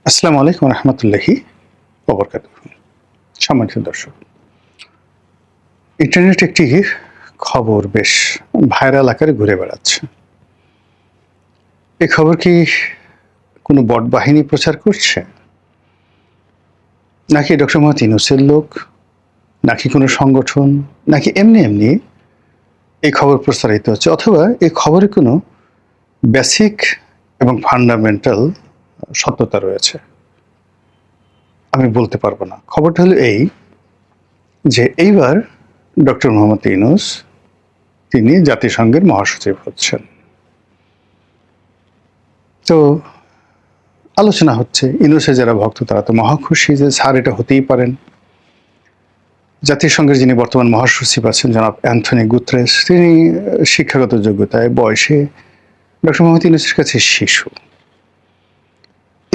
আসসালামু আলাইকুম রহমতুল্লাহি ওবরকাতুহু। সম্মানিত দর্শক, ইন্টারনেট একটি খবর বেশ ভাইরাল আকারে ঘুরে বেড়াচ্ছে। এই খবর কি কোনো বট বাহিনী প্রচার করছে, নাকি ডক্টর মোহাম্মদ ইউনূসের লোক, নাকি কোনো সংগঠন, নাকি এমনি এমনি এই খবর প্রচারিত হচ্ছে, অথবা এই খবরে কোনো বেসিক এবং ফান্ডামেন্টাল সত্যতা রয়েছে? আমি বলতে পারবো না। খবরটা হলো এই যে এইবার ডক্টর মোহাম্মদ ইউনূস তিনি জাতিসংঘের মহাসচিব হচ্ছেন। তো আলোচনা হচ্ছে, ইউনূসের যারা ভক্ত তারা তো মহা খুশি যে স্যার এটা হতেই পারেন। জাতিসংঘের যিনি বর্তমান মহাসচিব আছেন জনাব অ্যান্থনি গুতেরেস, তিনি শিক্ষাগত যোগ্যতায় বয়সে ডক্টর মোহাম্মদ ইউনূসের কাছে শিশু।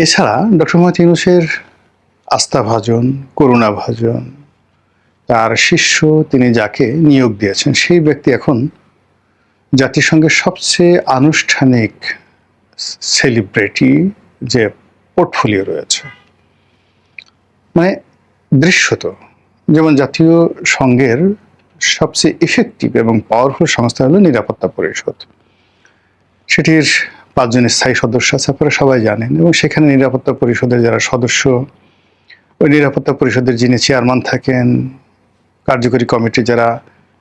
এছাড়া ডক্টর মোহাম্মদ ইউনূসের আস্থাভাজন, করুণাভাজন, তার শিষ্য, তিনি যাকে নিয়োগ দিয়েছেন সেই ব্যক্তি এখন জাতিসংঘের সবচেয়ে আনুষ্ঠানিক সেলিব্রিটি যে পোর্টফোলিও রয়েছে, মানে দৃশ্যত যেমন জাতীয় সংঘের সবচেয়ে ইফেক্টিভ এবং পাওয়ারফুল সংস্থা হলো নিরাপত্তা পরিষদ। সেটির 5 জন স্থায়ী সদস্য আছে, আপনারা সবাই জানেন, এবং সেখানে নিরাপত্তা পরিষদের যারা সদস্য, ওই নিরাপত্তা পরিষদের যিনি চেয়ারম্যান থাকেন, কার্যকরী কমিটির যারা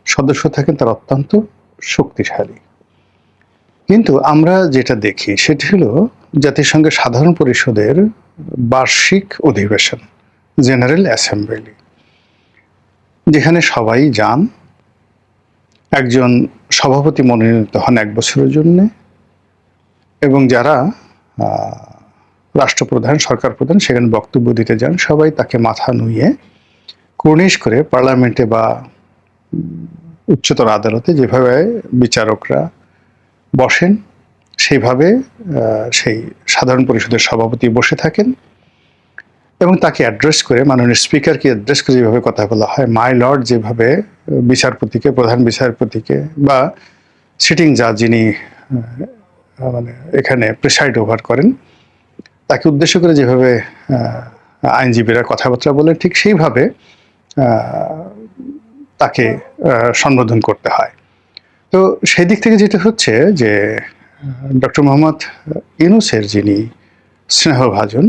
সদস্য থাকেন, তারা অত্যন্ত শক্তিশালী। কিন্তু আমরা যেটা দেখি সেটি হলো জাতিসংঘের সাধারণ পরিষদের বার্ষিক অধিবেশন, জেনারেল অ্যাসেম্বলি, যেখানে সবাই যান। একজন সভাপতি মনোনীত হন 1 বছরের জন্য, এবং যারা রাষ্ট্রপ্রধান, সরকার প্রধান সেখানে বক্তব্য দিতে যান, সবাই তাকে মাথা নুইয়ে কুর্নিশ করে পার্লামেন্টে বা উচ্চতর আদালতে যেভাবে বিচারকরা বসেন সেইভাবে সেই সাধারণ পরিষদের সভাপতি বসে থাকেন, এবং তাকে অ্যাড্রেস করে, মাননীয় স্পিকারকে অ্যাড্রেস করে যেভাবে কথা বলা হয়, মাই লর্ড যেভাবে বিচারপতিকে, প্রধান বিচারপতিকে বা সিটিং জাজ যিনি মানে এখানে প্রেসাইড ওভার করেন, তাকে উদ্দেশ্য করে যেভাবে আইনজীবীরা কথাবার্তা বলেন, ঠিক সেইভাবে তাকে সম্বোধন করতে হয়। তো সেই দিক থেকে যেটা হচ্ছে যে ডক্টর মোহাম্মদ ইউনূসের যিনি স্নেহভাজন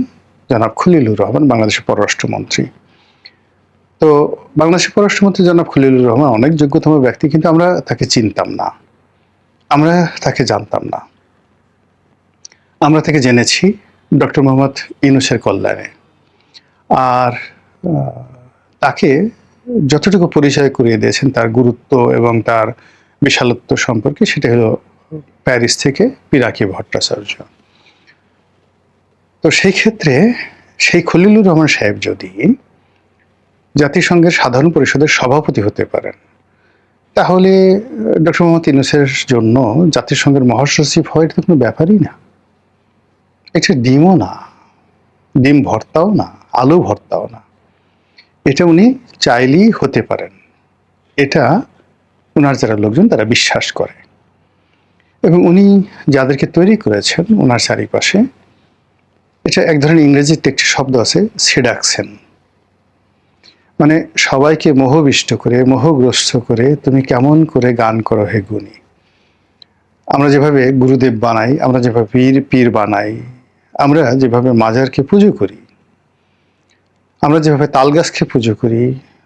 জনাব খলিলুর রহমান, বাংলাদেশের পররাষ্ট্রমন্ত্রী, তো বাংলাদেশের পররাষ্ট্রমন্ত্রী জনাব খলিলুর রহমান অনেক যোগ্যতম ব্যক্তি, কিন্তু আমরা তাকে চিনতাম না, আমরা তাকে জানতাম না। আমরা তাকে জেনেছি ডক্টর মোহাম্মদ ইউনূসের কল্যাণে। আর তাকে যতটুকু পরিচয় করিয়ে দিয়েছেন তার গুরুত্ব এবং তার বিশালত্ব সম্পর্কে, সেটা হলো প্যারিস থেকে পিনাকি ভট্টাচার্য। তো সেই ক্ষেত্রে সেই খলিলুর রহমান সাহেব যদি জাতিসংঘের সাধারণ পরিষদের সভাপতি হতে পারেন, তাহলে ডক্টর মোহাম্মদ ইউনূসের জন্য জাতিসংঘের মহাসচিব হয় এটা তো কোনো ব্যাপারই না। এটা ডিমও না, ডিম ভর্তাও না, আলু ভর্তাও না। এটা উনি চাইলেই হতে পারেন, এটা ওনার যারা লোকজন তারা বিশ্বাস করে। এবং উনি যাদেরকে তৈরি করেছেন ওনার চারিপাশে, এটা এক ধরনের ইংরেজিতে একটি শব্দ আছে, সেডাকশন, মানে সবাইকে মোহবিষ্ট করে, মোহগ্রস্ত করে তুমি কেমন করে গান করো হে গুণী। আমরা যেভাবে গুরুদেব বানাই, আমরা যেভাবে পীর বানাই, আমরা যেভাবে মাজারকে পুজো করি, আমরা যেভাবে তাল গাছকে পুজো করি,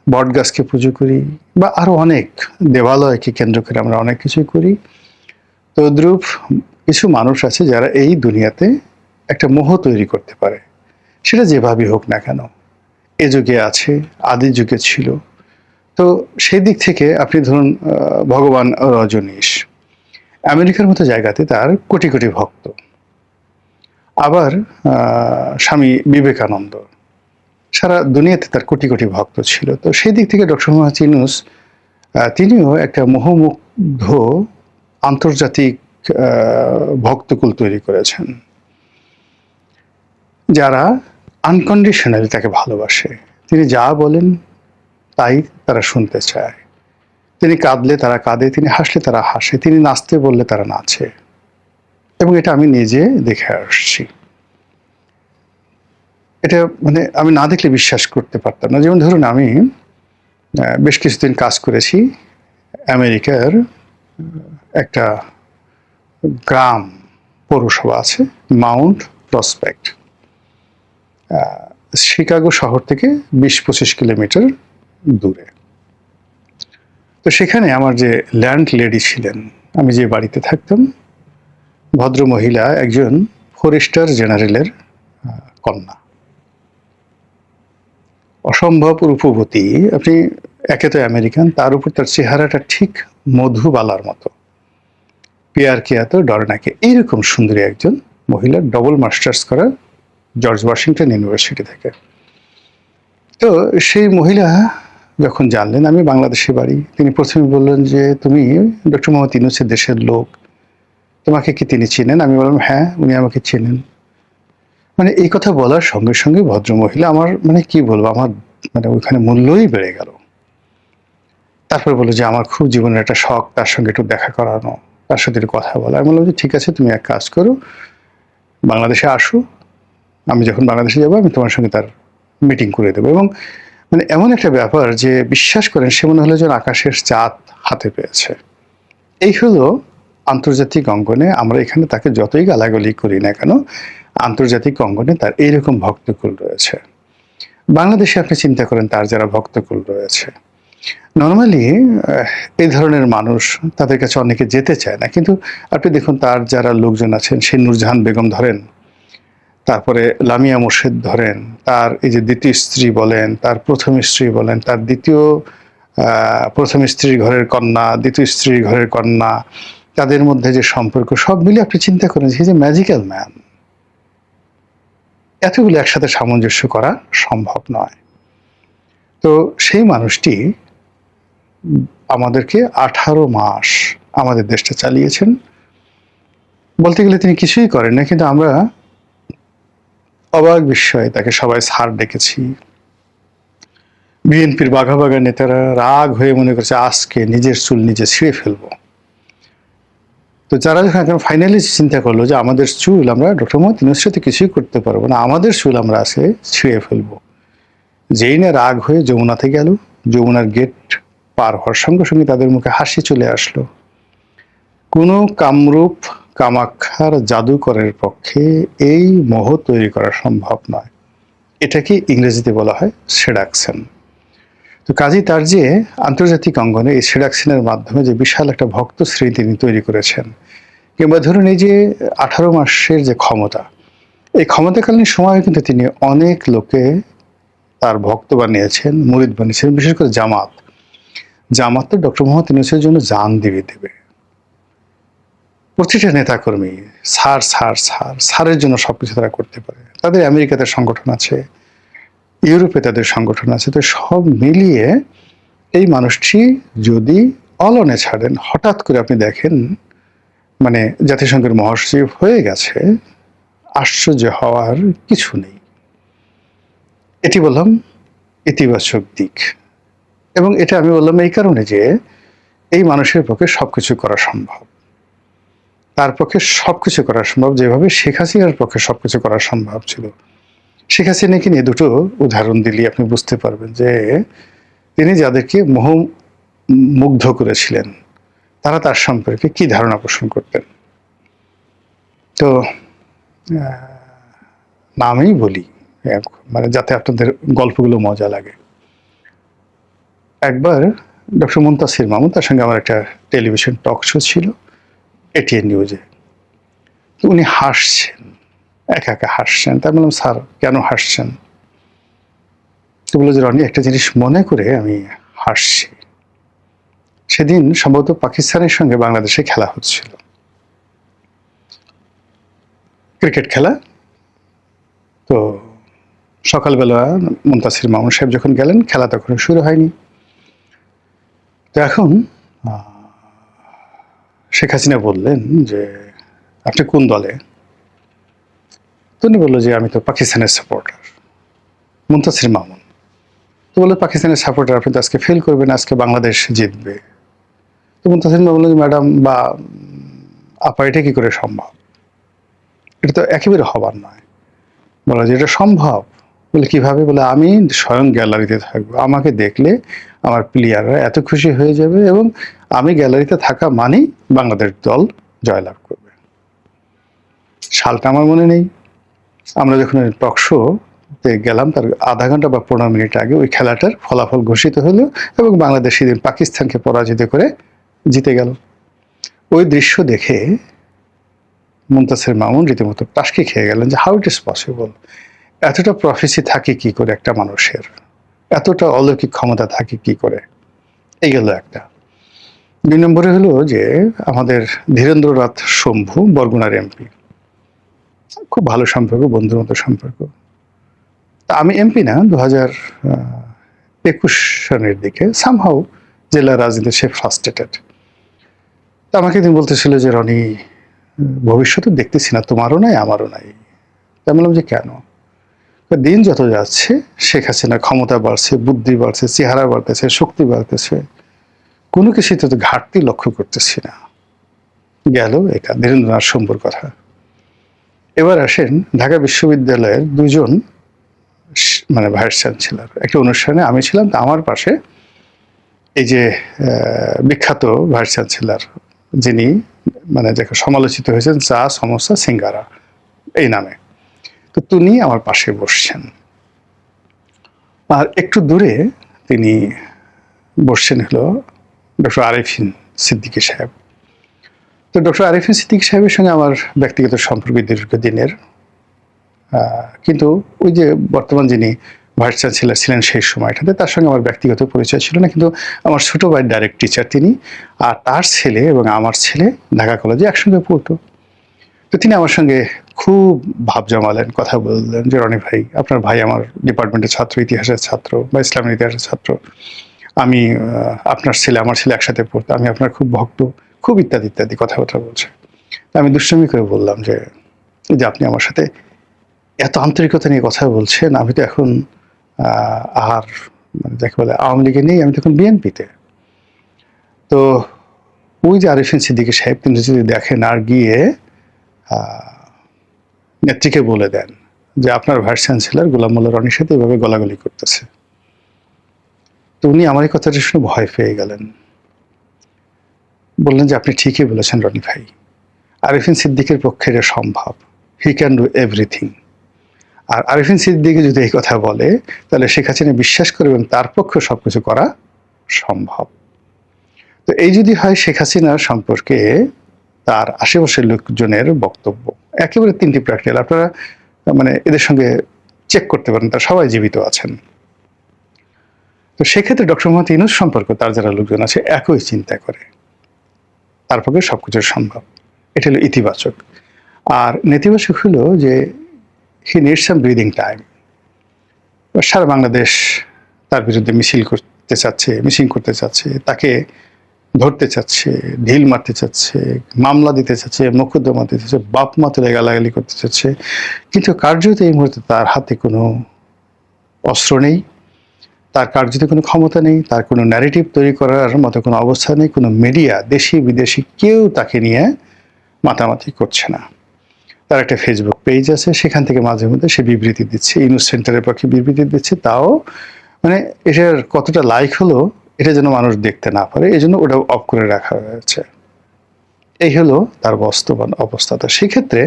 বট গাছকে পুজো করি, বা আরো অনেক দেবালয়কে কেন্দ্র করে আমরা অনেক কিছুই করি, তদ্রূপ কিছু মানুষ আছে যারা এই দুনিয়াতে একটা মোহ তৈরি করতে পারে, সেটা যেভাবেই হোক না কেন, এ যুগে আছে, আদি যুগে ছিল। তো সেই দিক থেকে আপনি ধরুন ভগবান রজনীশ, আমেরিকার মতো জায়গাতে তার কোটি কোটি ভক্ত। আবার স্বামী বিবেকানন্দ, সারা দুনিয়াতে তার কোটি কোটি ভক্ত ছিল। তো সেই দিক থেকে ডক্টর মোহাম্মদ ইউনূস তিনিও একটা মোহমুগ্ধ আন্তর্জাতিক ভক্তকুল তৈরি করেছেন, যারা আনকন্ডিশনালি তাকে ভালোবাসে। তিনি যা বলেন তাই তারা শুনতে চায়। তিনি কাঁদলে তারা কাঁদে, তিনি হাসলে তারা হাসে, তিনি নাচতে বললে তারা নাচে, এবং এটা আমি নিজে দেখে আসছি। এটা মানে আমি না দেখলে বিশ্বাস করতে পারতাম না। যেমন ধরুন আমি বেশ কিছুদিন কাজ করেছি আমেরিকার একটা গ্রাম পৌরসভা আছে, মাউন্ট প্রসপেক্ট। শিকাগো শহর থেকে 20-25 কিলোমিটার দূরে। তো সেখানে আমার যে ল্যান্ড লেডি ছিলেন, আমি যে বাড়িতে থাকতাম, ভদ্র মহিলা একজন ফরেস্টার জেনারেলের কন্যা। অসম্ভব রূপবতী। আপনি একে তো আমেরিকান, তার উপর তার চেহারাটা ঠিক মধুবালার মতো, পেয়ার কিয়া তো ডর নাকে, এইরকম সুন্দরী একজন মহিলা, ডবল মাস্টার্স করা জর্জ ওয়াশিংটন ইউনিভার্সিটি থেকে। তো সেই মহিলা যখন জানলেন আমি বাংলাদেশে বাড়ি, তিনি প্রথমে বললেন যে তুমি ডক্টর মোহাম্মদ ইউনূসের দেশের লোক, তোমাকে কি তিনি চেনেন? আমি বললাম হ্যাঁ, উনি আমাকে চেনেন। মানে এই কথা বলার সঙ্গে সঙ্গে ভদ্রমহিলা আমার মানে কি বলবো, আমার মানে ওইখানে মূল্যই বেড়ে গেল। তারপরে বললো যে আমার খুব জীবনের একটা শখ তার সঙ্গে একটু দেখা করানো, তার সাথে একটু কথা বলা। আমি বললাম যে ঠিক আছে, তুমি এক কাজ করো, বাংলাদেশে আসো, আমি যখন বাংলাদেশে যাবো আমি তোমার সঙ্গে তার মিটিং করে দেবো। এবং মানে এমন একটা ব্যাপার যে বিশ্বাস করেন, সে মনে হলো যেন আকাশের চাঁদ হাতে পেয়েছে। এই হলো আন্তর্জাতিক অঙ্গনে, আমরা এখানে তাকে যতই গালাগালি করি না কেন, আন্তর্জাতিক অঙ্গনে তার এইরকম ভক্তকুল রয়েছে। বাংলাদেশে আপনি চিন্তা করেন তার যারা ভক্তকুল রয়েছে, নর্মালি এই ধরনের মানুষ, তাদের কাছে অনেকে যেতে চায় না, কিন্তু আপনি দেখুন তার যারা লোকজন আছেন, সেই নূরজাহান বেগম ধরেন, তারপরে লামিয়া মোর্শেদ ধরেন, তার এই যে দ্বিতীয় স্ত্রী বলেন, তার প্রথম স্ত্রী বলেন, তার প্রথম স্ত্রীর ঘরের কন্যা, দ্বিতীয় স্ত্রীর ঘরের কন্যা, তাদের মধ্যে যে সম্পর্ক, সব মিলে আপনি চিন্তা করেন যে ম্যাজিক্যাল ম্যান। এতগুলো একসাথে সামঞ্জস্য করা সম্ভব নয়। তো সেই মানুষটি আমাদেরকে 18 মাস আমাদের দেশটা চালিয়েছেন। বলতে গেলে তিনি কিছুই করেন না, কিন্তু আমরা অবাক বিস্ময়ে তাকে সবাই স্যার ডেকেছি। বিএনপির বাঘা বাঘা নেতারা রাগ হয়ে মনে করছে আজকে নিজের চুল নিজে ছিঁড়ে ফেলবো। তো যারা যখন ফাইনালি চিন্তা করলো যে আমাদের চুল, আমরা ডক্টর মোহাম্মদ ইউনূসের সাথে কিছুই করতে পারবো না, আমাদের চুল আমরা আজকে ছিঁড়ে ফেলবো, যেই না রাগ হয়ে যমুনাতে গেল, যমুনার গেট পার হওয়ার সঙ্গে সঙ্গে তাদের মুখে হাসি চলে আসলো। কোনো কামরূপ কামাখ্যার জাদুকরের পক্ষে এই মোহ তৈরি করা সম্ভব নয়। এটাকে ইংরেজিতে বলা হয় সেডাকশন। তো কাজেই তার যে আন্তর্জাতিক অঙ্গনে এই সেডাকশনের মাধ্যমে যে বিশাল একটা ভক্ত শ্রেণী তিনি তৈরি করেছেন, কিংবা ধরুন এই যে 18 মাসের যে ক্ষমতা, এই ক্ষমতাকালীন সময়ে কিন্তু তিনি অনেক লোকে তার ভক্ত বানিয়েছেন, মুরিদ বানিয়েছেন। বিশেষ করে জামাত তো ডক্টর মোহাম্মদ ইউনূসের জন্য জান দেবে। প্রতিটা নেতাকর্মী সারের জন্য সবকিছু তারা করতে পারে। তাদের আমেরিকাতে সংগঠন আছে, ইউরোপে তাদের সংগঠন আছে। তো সব মিলিয়ে এই মানুষটি যদি অলনে ছাড়েন, হঠাৎ করে আপনি দেখেন মানে জাতিসংঘের মহাসচিব হয়ে গেছে, আশ্চর্য হওয়ার কিছু নেই। এটি বললাম ইতিবাচক দিক। এবং এটা আমি বললাম এই কারণে যে এই মানুষের পক্ষে সবকিছু করা সম্ভব, তার পক্ষে সবকিছু করা সম্ভব, যেভাবে শেখ হাসিনার পক্ষে সবকিছু করা সম্ভব ছিল। শেখ হাসিনাকে নিয়ে দুটো উদাহরণ দিলে আপনি বুঝতে পারবেন যে তিনি যাদেরকে মুগ্ধ করেছিলেন, তারা তার সম্পর্কে কি ধারণা পোষণ করতেন। তো নামেই বলি, মানে যাতে আপনাদের গল্পগুলো মজা লাগে। একবার ডক্টর মুনতাসির মামুন, তার সঙ্গে আমার একটা টেলিভিশন টক শো ছিল এটিএন নিউজে। উনি হাসছেন, একা একা হাসছেন। তাই বললাম স্যার কেন হাসছেন? তো বললো যে রনি, একটা জিনিস মনে করে আমি হাসছি। সেদিন সম্ভবত পাকিস্তানের সঙ্গে বাংলাদেশে খেলা হচ্ছিল, ক্রিকেট খেলা। তো সকালবেলা মুনতাসির মামুন সাহেব যখন গেলেন, খেলা তখন শুরু হয়নি। তো এখন শেখ হাসিনা বললেন যে আপনি কোন দলে? তো উনি বললো যে আমি তো পাকিস্তানের সাপোর্টার। মুনতাসির মামুন তো বললো পাকিস্তানের সাপোর্টার, আপনি তো আজকে ফেল করবেন, আজকে বাংলাদেশ জিতবে। তো মুনতাসির মামুন বললো যে ম্যাডাম বা আপা, এটা কি করে সম্ভব? এটা তো একেবারে হবার নয়। বলা যে এটা সম্ভব, বলে কিভাবে? বলে আমি স্বয়ং গ্যালারিতে থাকবো, আমাকে দেখলে আমার প্লেয়াররা এত খুশি হয়ে যাবে এবং আমি গ্যালারিতে থাকা মানেই বাংলাদেশ দল জয়লাভ করবে। সালটা আমার মনে নেই। আমরা যখন টক শোতে গেলাম তার আধা ঘন্টা বা 15 মিনিট আগে ওই খেলাটার ফলাফল ঘোষিত হলো এবং বাংলাদেশ সেদিন পাকিস্তানকে পরাজিত করে জিতে গেল। ওই দৃশ্য দেখে মুনতাসির মামুন রীতিমতো টাসকি খেয়ে গেলেন যে হাউ ইট ইজ পসিবল, এতটা প্রফেসি থাকে কি করে একটা মানুষের, এতটা অলৌকিক ক্ষমতা থাকে কি করে। এই গেল একটা। 2 নম্বরে হলো যে আমাদের ধীরেন্দ্রনাথ শম্ভু বরগুনার এমপি, খুব ভালো সম্পর্ক, বন্ধুর মতো সম্পর্ক। তা আমি এমপি না, 2021 সনের দিকে সামহাউ জেলা রাজনীতি সে ফ্রাস্ট্রেটেড। তা আমাকে দিন বলতেছিল যে রনি ভবিষ্যতে দেখতেছি না, তোমারও নাই আমারও নাই। আমি বললাম যে কেন? দিন যত যাচ্ছে শেখ হাসিনার ক্ষমতা বাড়ছে, বুদ্ধি বাড়ছে, চেহারা বাড়তেছে, শক্তি বাড়তেছে, কোনো কিছুতে তো ঘাটতি লক্ষ্য করতেছি না। গেল এটা ধীরেন্দ্রনাথ শম্ভুর কথা। এবার আসেন ঢাকা বিশ্ববিদ্যালয়ের 2 জন মানে ভাইস চ্যান্সেলর একটা অনুষ্ঠানে আমি ছিলাম। আমার পাশে এই যে বিখ্যাত ভাইস চ্যান্সেলর যিনি মানে যাকে সমালোচিত হয়েছেন চা সমোসা সিঙ্গারা এই নামে, তো তিনি আমার পাশে বসছেন। আর একটু দূরে তিনি বসছেন হলো ডক্টর আরিফিন সিদ্দিকী সাহেব। তো ডক্টর আরিফিন সিদ্দিকী সাহেবের সঙ্গে আমার ব্যক্তিগত সম্পর্ক দীর্ঘদিনের, কিন্তু ওই যে বর্তমান যিনি ভাইস চ্যান্সেলর ছিলেন সেই সময়টাতে তার সঙ্গে আমার ব্যক্তিগত পরিচয় ছিল না, কিন্তু আমার ছোট ভাই ডাইরেক্ট টিচার তিনি, আর তার ছেলে এবং আমার ছেলে ঢাকা কলেজে একসঙ্গে পড়তো। তো তিনি আমার সঙ্গে খুব ভাব জমালেন, কথা বললেন যে রনি ভাই, আপনার ভাই আমার ডিপার্টমেন্টের ছাত্র, ইতিহাসের ছাত্র বা ইসলামের ইতিহাসের ছাত্র, আমি আপনার ছেলে আমার ছেলে একসাথে পড়তো, আমি আপনার খুব ভক্ত, খুব ইত্যাদি ইত্যাদি কথাবার্তা বলছে। আমি দুষ্টুমি করে বললাম যে আপনি আমার সাথে এত আন্তরিকতা নিয়ে কথা বলছেন, আমি তো এখন আর মানে যাকে বলে আওয়ামী লীগে নেই, আমি তখন বিএনপিতে। তো ওই যে আরিফিন সিদ্দিকী সাহেব তিনি যদি দেখেন আর গিয়ে নেত্রীকে বলে দেন যে আপনার ভাইস চ্যান্সেলর গোলাম মোল্লা রনির সাথে এভাবে গলাগলি করতেছে। তো উনি আমার এই কথাটা শুনে ভয় পেয়ে গেলেন, বললেন যে আপনি ঠিকই বলেছেন রনি ভাই, আরিফিন সিদ্দিকের পক্ষে এটা সম্ভব, হি ক্যান ডু এভরিথিং। আর আরিফিন সিদ্দিকী যদি এই কথা বলে তাহলে শেখ হাসিনা বিশ্বাস করবেন তার পক্ষে সবকিছু করা সম্ভব। তো এই যদি হয় শেখ হাসিনার সম্পর্কে তার আশেপাশের লোকজনের বক্তব্য, একেবারে 3টি প্র্যাকটিক্যাল, আপনারা মানে এদের সঙ্গে চেক করতে পারেন, তারা সবাই জীবিত আছেন। তো সেক্ষেত্রে ডক্টর মোহাম্মদ ইউনূস সম্পর্ক তার যারা লোকজন আছে একই চিন্তা করে, তার পক্ষে সবকিছু সম্ভব। এটা হলো ইতিবাচক। আর নেতিবাচক হলো যে he needs some breathing time. সারা বাংলাদেশ তার বিরুদ্ধে মিছিল করতে চাচ্ছে, মিছিল করতে চাচ্ছে, তাকে ধরতে চাচ্ছে, ঢিল মারতে চাচ্ছে, মামলা দিতে চাচ্ছে, মোকদ্দমা দিতে চাচ্ছে, বাপ মা তুলে গালাগালি করতে চাচ্ছে, কিন্তু কার্যত এই মুহূর্তে তার হাতে কোনো অস্ত্র নেই, তার কার্যত কোনো ক্ষমতা নেই, তার কোনো ন্যারেটিভ তৈরি করার মতো কোনো অবস্থা নেই, কোনো মিডিয়া দেশি বিদেশি কেউ তাকে নিয়ে মাতামাতি করছে না। তার একটা ফেসবুক পেজ আছে, সেখান থেকে মাঝে মধ্যে সে বিবৃতি দিচ্ছে, ইউনূস সেন্টারের পক্ষে বিবৃতি দিচ্ছে, তাও মানে এটার কতটা লাইক হলো এটা যেন মানুষ দেখতে না পারে, এই জন্য ওটা অফ করে রাখা হয়েছে। এই হলো তার বাস্তবায়ন অবস্থা। তো সেক্ষেত্রে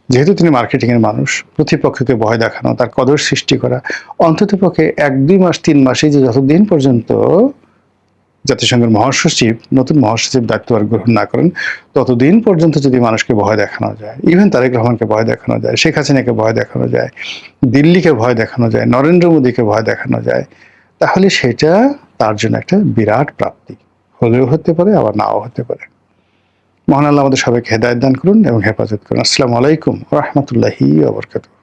যেহেতু তিনি মার্কেটিংয়ের মানুষ, প্রতিপক্ষকে ভয় দেখানো, তার কদর সৃষ্টি করা, অন্তত পক্ষে 1-2 মাস 3 মাসে যে যতদিন পর্যন্ত জাতিসংঘের মহাসচিব নতুন মহাসচিব দায়িত্বভার গ্রহণ না করেন ততদিন পর্যন্ত যদি মানুষকে ভয় দেখানো যায়, ইভেন তারেক রহমানকে ভয় দেখানো যায়, শেখ হাসিনাকে ভয় দেখানো যায়, দিল্লিকে ভয় দেখানো যায়, নরেন্দ্র মোদীকে ভয় দেখানো যায়, তাহলে সেটা তার জন্য একটা বিরাট প্রাপ্তি, হলেও হতে পারে আবার নাও হতে পারে। মহান আল্লাহ আমাদের সবাইকে হেদায়েত দান করুন এবং হেফাজত করুন। আসসালামু আলাইকুম ওয়া রাহমাতুল্লাহি ওয়া বারাকাতুহু।